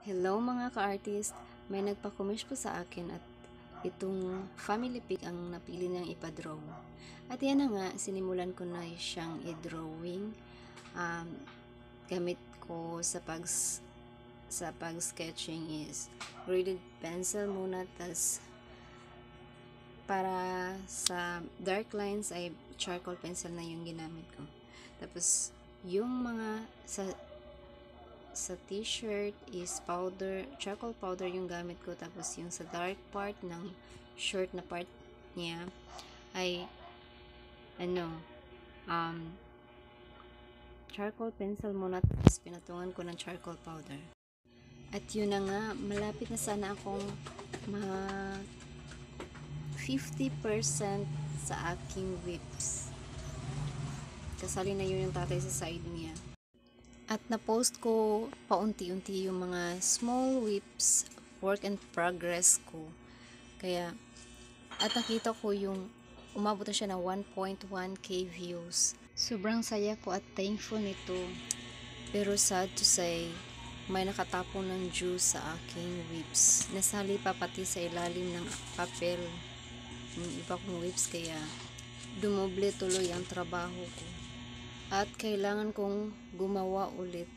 Hello mga ka-artist, may nagpa-commerce po sa akin at itong family pic ang napili niyang ipa-draw. At yan na nga, sinimulan ko na siyang i-drawing. Gamit ko sa pag-sketching is graded pencil muna, tas para sa dark lines ay charcoal pencil na yung ginamit ko. Tapos yung mga sa t-shirt is charcoal powder yung gamit ko. Tapos yung sa dark part ng shirt na part niya ay charcoal pencil muna, tapos pinatungan ko ng charcoal powder. At yun na nga, malapit na sana akong 50% sa aking whips. Kasali na yun yung tatay sa side niya. At na-post ko paunti-unti yung mga small whips, work in progress ko. At nakita ko yung umabot na siya ng 1.1k views. Sobrang saya ko at thankful nito. Pero sad to say, may nakatapon ng juice sa aking whips. Nasali pa pati sa ilalim ng papel yung iba kong whips, kaya dumoble tuloy ang trabaho ko. At kailangan kong gumawa ulit